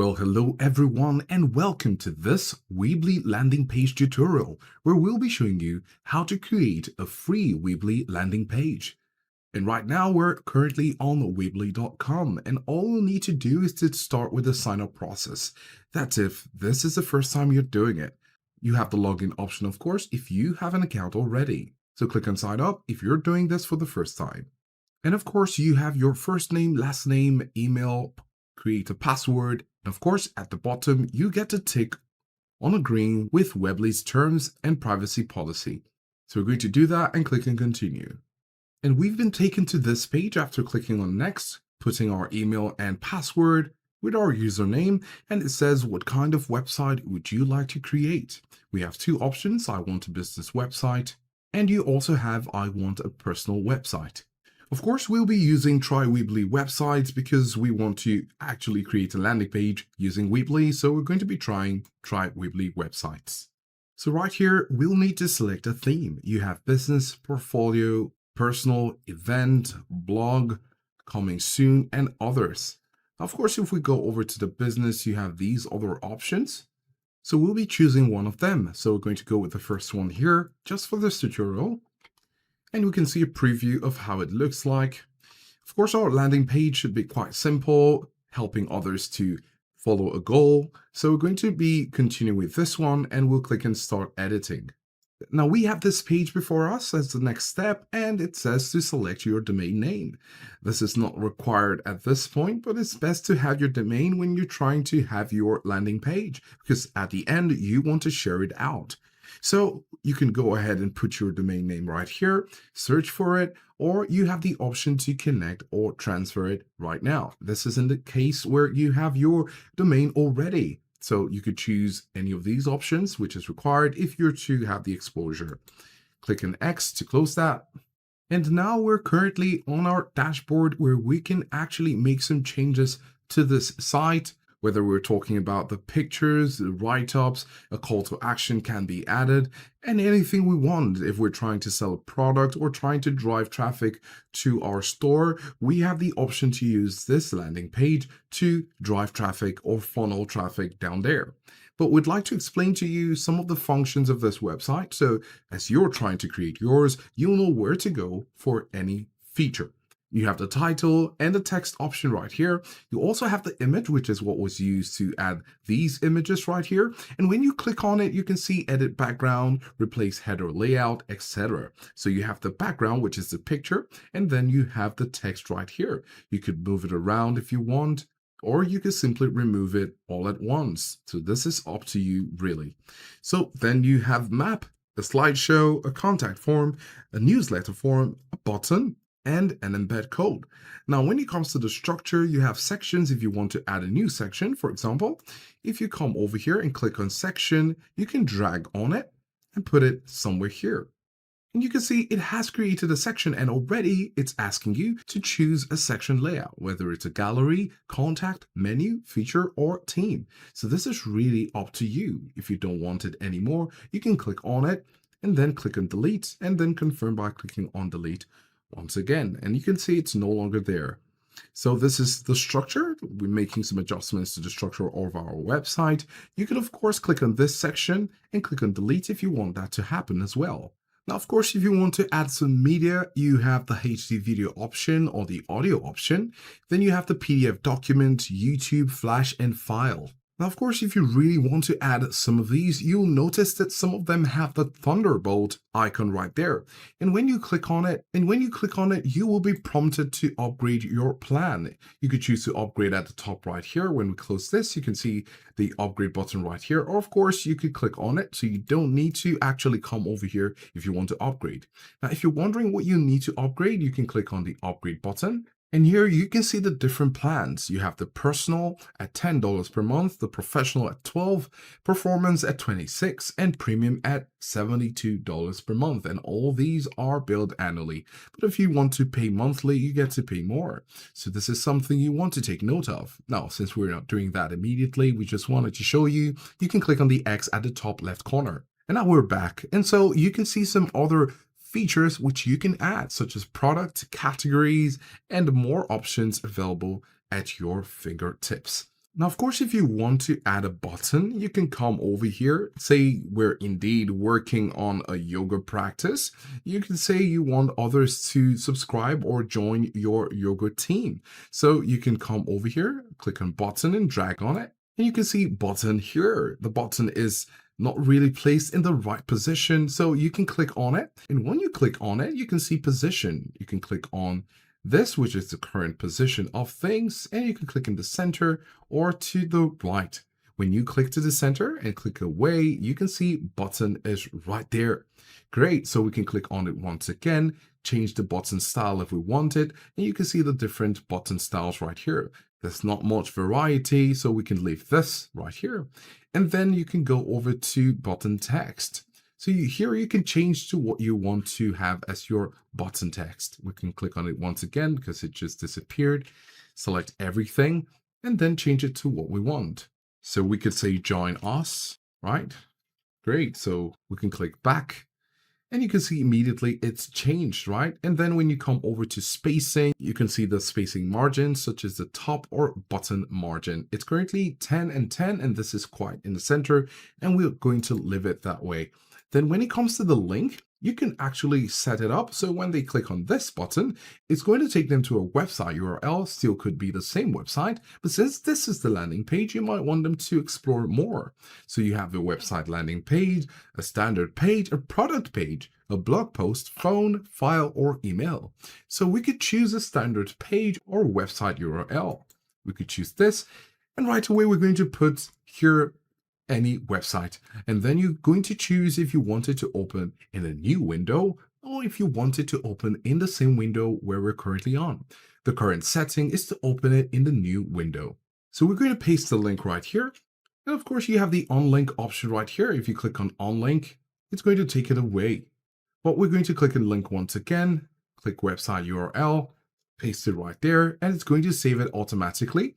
Well, hello everyone and welcome to this Weebly landing page tutorial where we'll be showing you how to create a free Weebly landing page. And right now we're currently on Weebly.com and all you'll need to do is to start with the sign up process. That's if this is the first time you're doing it. You have the login option, of course, if you have an account already. So click on sign up if you're doing this for the first time. And of course, you have your first name, last name, email, create a password. And of course, at the bottom, you get to tick on agreeing with Weebly's terms and privacy policy. So we're going to do that and click on continue. And we've been taken to this page after clicking on next, putting our email and password with our username, and it says what kind of website would you like to create. We have two options, I want a business website, and you also have I want a personal website. Of course, we'll be using Try Weebly websites because we want to actually create a landing page using Weebly, so we're going to be trying Try Weebly websites. So right here, we'll need to select a theme. You have business, portfolio, personal, event, blog, coming soon, and others. Of course, if we go over to the business, you have these other options. So we'll be choosing one of them. So we're going to go with the first one here, just for this tutorial. And we can see a preview of how it looks like. Of course, our landing page should be quite simple, helping others to follow a goal. So we're going to be continuing with this one and we'll click and start editing. Now we have this page before us as the next step, and it says to select your domain name. This is not required at this point, but it's best to have your domain when you're trying to have your landing page, because at the end you want to share it out. So you can go ahead and put your domain name right here, search for it, or you have the option to connect or transfer it right now. This is in the case where you have your domain already. So you could choose any of these options, which is required if you're to have the exposure. Click on X to close that. And now we're currently on our dashboard where we can actually make some changes to this site. Whether we're talking about the pictures, the write-ups, a call to action can be added, and anything we want. If we're trying to sell a product or trying to drive traffic to our store, we have the option to use this landing page to drive traffic or funnel traffic down there. But we'd like to explain to you some of the functions of this website, so as you're trying to create yours, you'll know where to go for any feature. You have the title and the text option right here. You also have the image, which is what was used to add these images right here. And when you click on it, you can see edit background, replace header layout, etc. So you have the background, which is the picture, and then you have the text right here. You could move it around if you want, or you could simply remove it all at once. So this is up to you, really. So then you have map, a slideshow, a contact form, a newsletter form, a button, and an embed code. Now, when it comes to the structure, you have sections if you want to add a new section. For example, if you come over here and click on section, you can drag on it and put it somewhere here. And you can see it has created a section and already it's asking you to choose a section layout, whether it's a gallery, contact, menu, feature, or team. So this is really up to you. If you don't want it anymore, you can click on it and then click on delete and then confirm by clicking on delete once again, and you can see it's no longer there. So this is the structure. We're making some adjustments to the structure of our website. You can of course click on this section and click on delete if you want that to happen as well. Now, of course, if you want to add some media, you have the HD video option or the audio option. Then you have the PDF document, YouTube, Flash, and file. Now, of course, if you really want to add some of these, you'll notice that some of them have the Thunderbolt icon right there. And when you click on it, you will be prompted to upgrade your plan. You could choose to upgrade at the top right here. When we close this, you can see the upgrade button right here. Or of course, you could click on it. So you don't need to actually come over here if you want to upgrade. Now, if you're wondering what you need to upgrade, you can click on the upgrade button. And here you can see the different plans. You have the personal at $10 per month, the professional at $12, performance at $26, and premium at $72 per month. And all these are billed annually. But if you want to pay monthly, you get to pay more. So this is something you want to take note of. Now, since we're not doing that immediately, we just wanted to show you, you can click on the X at the top left corner. And now we're back. And so you can see some other features which you can add, such as product, categories, and more options available at your fingertips. Now, of course, if you want to add a button, you can come over here. Say we're indeed working on a yoga practice. You can say you want others to subscribe or join your yoga team. So you can come over here, click on button and drag on it. And you can see button here. The button is not really placed in the right position. So you can click on it. And when you click on it, you can see position. You can click on this, which is the current position of things, and you can click in the center or to the right. When you click to the center and click away, you can see button is right there. Great, so we can click on it once again, change the button style if we want it, and you can see the different button styles right here. There's not much variety, so we can leave this right here. And then you can go over to button text. So here you can change to what you want to have as your button text. We can click on it once again because it just disappeared. Select everything and then change it to what we want. So we could say join us, right? Great. So we can click back and you can see immediately it's changed, right? And then when you come over to spacing, you can see the spacing margins, such as the top or button margin. It's currently 10 and 10, and this is quite in the center, and we're going to leave it that way. Then when it comes to the link, you can actually set it up so when they click on this button, it's going to take them to a website URL. Still could be the same website, but since this is the landing page, you might want them to explore more. So you have a website landing page, a standard page, a product page, a blog post, phone, file, or email. So we could choose a standard page or website URL. We could choose this, and right away we're going to put here any website, and then you're going to choose if you want it to open in a new window or if you want it to open in the same window where we're currently on. The current setting is to open it in the new window. So we're going to paste the link right here. And of course you have the on-link option right here. If you click on on-link, it's going to take it away. But we're going to click on link once again, click website URL, paste it right there, and it's going to save it automatically.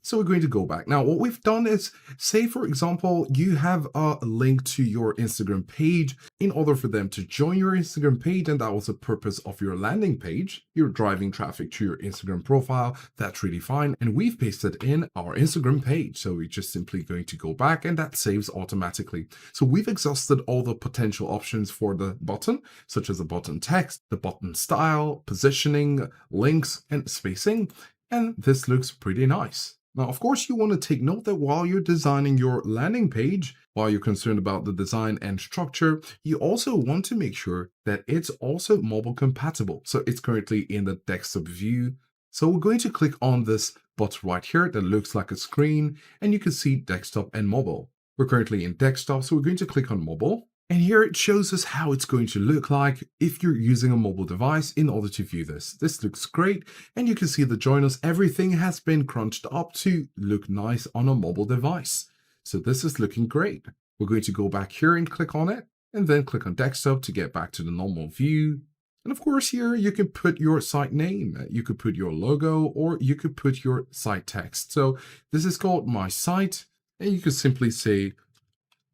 So we're going to go back. Now, what we've done is, say, for example, you have a link to your Instagram page. In order for them to join your Instagram page, and that was the purpose of your landing page, you're driving traffic to your Instagram profile. That's really fine. And we've pasted in our Instagram page. So we're just simply going to go back and that saves automatically. So we've exhausted all the potential options for the button, such as the button text, the button style, positioning, links, and spacing. And this looks pretty nice. Now, of course, you want to take note that while you're designing your landing page, while you're concerned about the design and structure, you also want to make sure that it's also mobile compatible. So it's currently in the desktop view. So we're going to click on this button right here that looks like a screen, and you can see desktop and mobile. We're currently in desktop, so we're going to click on mobile. And here it shows us how it's going to look like if you're using a mobile device in order to view this. This looks great, and you can see the joiners, everything has been crunched up to look nice on a mobile device. So this is looking great. We're going to go back here and click on it, and then click on desktop to get back to the normal view. And of course here you can put your site name, you could put your logo, or you could put your site text. So this is called My Site, and you could simply say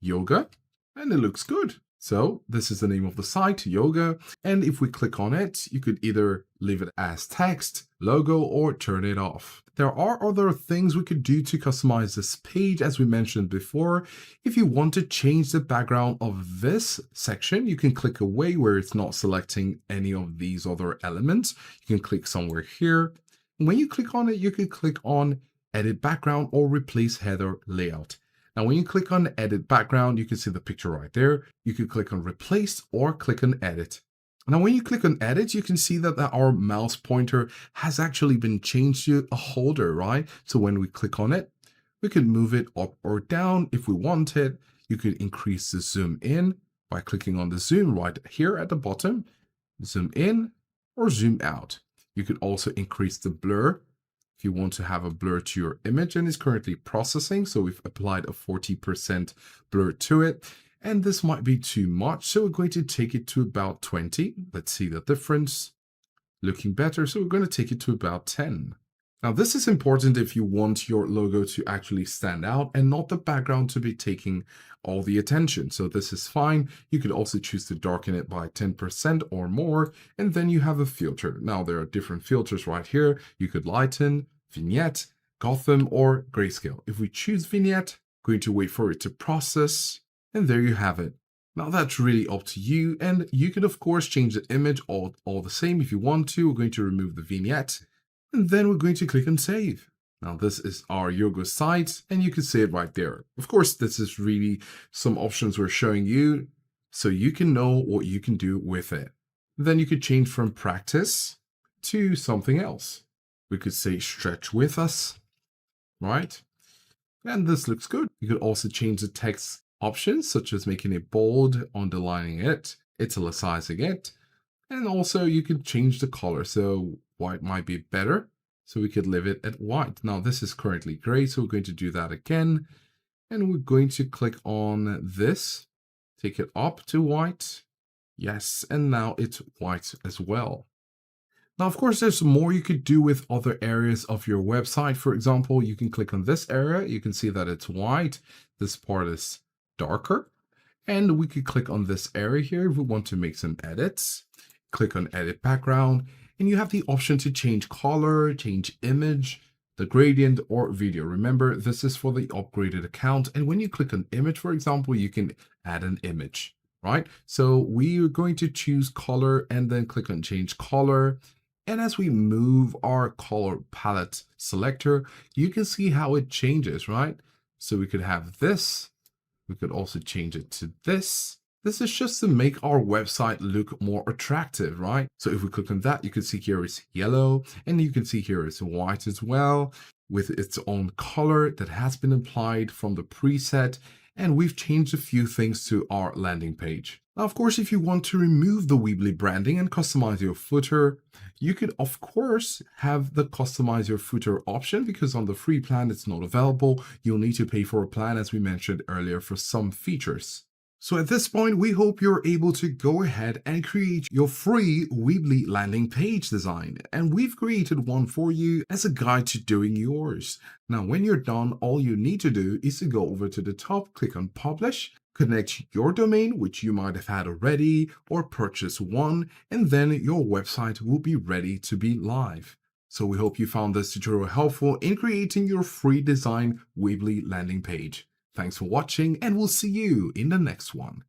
yoga. And it looks good. So this is the name of the site, yoga. And if we click on it, you could either leave it as text, logo, or turn it off. There are other things we could do to customize this page, as we mentioned before. If you want to change the background of this section, you can click away where it's not selecting any of these other elements. You can click somewhere here. When you click on it, you can click on edit background or replace header layout. Now, when you click on edit background, you can see the picture right there. You can click on replace or click on edit. Now, when you click on edit, you can see that our mouse pointer has actually been changed to a holder, right? So when we click on it, we can move it up or down if we want it. You could increase the zoom in by clicking on the zoom right here at the bottom, zoom in or zoom out. You could also increase the blur if you want to have a blur to your image, and it's currently processing. So we've applied a 40% blur to it, and this might be too much. So we're going to take it to about 20. Let's see the difference. Looking better. So we're going to take it to about 10. Now, this is important if you want your logo to actually stand out and not the background to be taking all the attention. So this is fine. You could also choose to darken it by 10% or more, and then you have a filter. Now, there are different filters right here. You could lighten, vignette, Gotham or grayscale. If we choose vignette, going to wait for it to process, and there you have it. Now that's really up to you, and you can of course change the image all the same if you want to. We're going to remove the vignette, and then we're going to click on save. Now this is our yoga site, and you can see it right there. Of course, this is really some options we're showing you, so you can know what you can do with it. Then you could change from practice to something else. We could say stretch with us, right? And this looks good. You could also change the text options, such as making it bold, underlining it, italicizing it. And also you can change the color. So white might be better. So we could leave it at white. Now this is currently gray, so we're going to do that again. And we're going to click on this, take it up to white. Yes, and now it's white as well. Now, of course, there's more you could do with other areas of your website. For example, you can click on this area. You can see that it's white. This part is darker. And we could click on this area here if we want to make some edits. Click on Edit Background. And you have the option to change color, change image, the gradient, or video. Remember, this is for the upgraded account. And when you click on image, for example, you can add an image, right? So we are going to choose color and then click on change color. And as we move our color palette selector, you can see how it changes, right? So we could have this. We could also change it to this. This is just to make our website look more attractive, right? So if we click on that, you can see here it's yellow, and you can see here it's white as well, with its own color that has been applied from the preset. And we've changed a few things to our landing page. Now, of course, if you want to remove the Weebly branding and customize your footer, you could, of course, have the customize your footer option, because on the free plan, it's not available. You'll need to pay for a plan, as we mentioned earlier, for some features. So at this point, we hope you're able to go ahead and create your free Weebly landing page design. And we've created one for you as a guide to doing yours. Now, when you're done, all you need to do is to go over to the top, click on Publish, connect your domain, which you might have had already, or purchase one, and then your website will be ready to be live. So we hope you found this tutorial helpful in creating your free design Weebly landing page. Thanks for watching, and we'll see you in the next one.